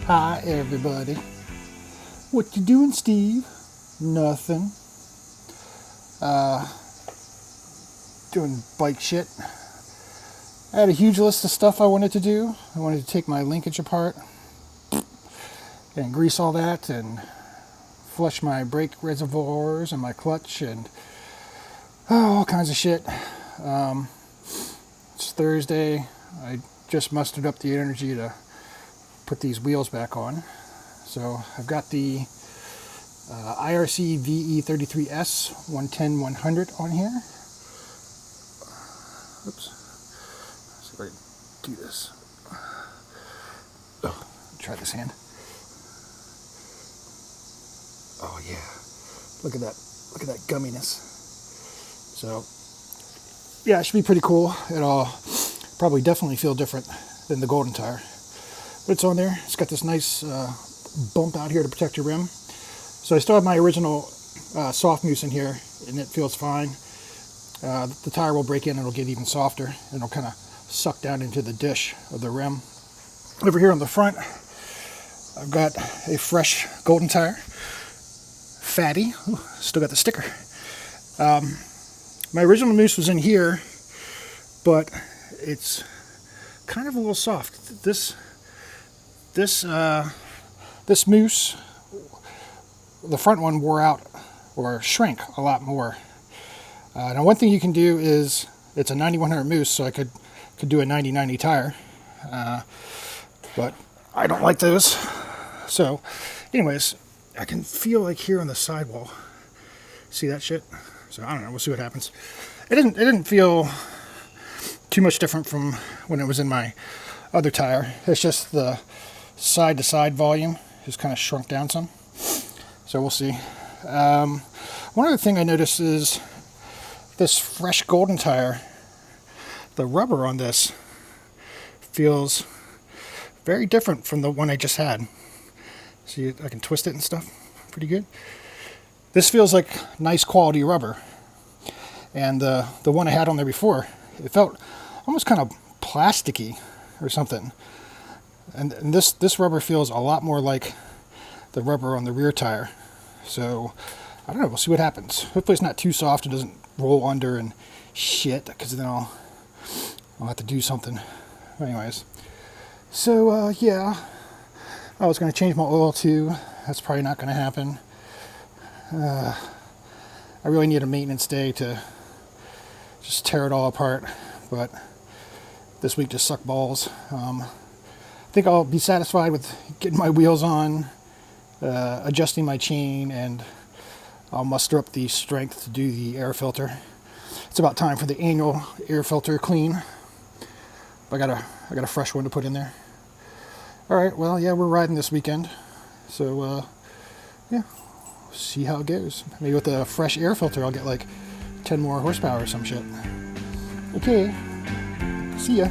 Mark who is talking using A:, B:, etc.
A: Hi everybody. What you doing, Steve? Nothing. Doing bike shit. I had a huge list of stuff I wanted to do. I wanted to take my linkage apart and grease all that and flush my brake reservoirs and my clutch and all kinds of shit. It's Thursday. I just mustered up the energy to put these wheels back on. So I've got the IRC VE33S 110-100 on here. Oops. Let's see if I can do this. Oh, try this hand. Oh yeah. Look at that. Look at that gumminess. So yeah, it should be pretty cool. It'll probably definitely feel different than the Golden tire. But it's on there. It's got this nice bump out here to protect your rim. So I still have my original soft mousse in here, and it feels fine. The tire will break in and it'll get even softer, and it'll kind of suck down into the dish of the rim. Over here on the front, I've got a fresh Golden tire. Fatty. Ooh, still got the sticker. My original mousse was in here, but it's kind of a little soft. This mousse, the front one wore out or shrank a lot more. Now one thing you can do is, it's a 9100 mousse, so I could do a 90/90 tire, but I don't like those. So anyways, I can feel like here on the sidewall, see that shit? So I don't know, we'll see what happens. It didn't feel too much different from when it was in my other tire. It's just the side to side volume has kind of shrunk down some. So we'll see. One other thing I noticed is this fresh Golden tire, the rubber on this feels very different from the one I just had. See, I can twist it and stuff pretty good. This feels like nice quality rubber. And the one I had on there before, it felt almost kind of plasticky or something. And this rubber feels a lot more like the rubber on the rear tire. So I don't know, we'll see what happens. Hopefully it's not too soft and doesn't roll under and shit, because then I'll have to do something. Anyways, so yeah, I was going to change my oil too. That's probably not going to happen. I really need a maintenance day to just tear it all apart, but this week just sucked balls. I think I'll be satisfied with getting my wheels on, adjusting my chain, and I'll muster up the strength to do the air filter. It's about time for the annual air filter clean. I got a fresh one to put in there. All right, well, yeah, we're riding this weekend, so yeah, see how it goes. Maybe with a fresh air filter, I'll get like 10 more horsepower or some shit. Okay, see ya.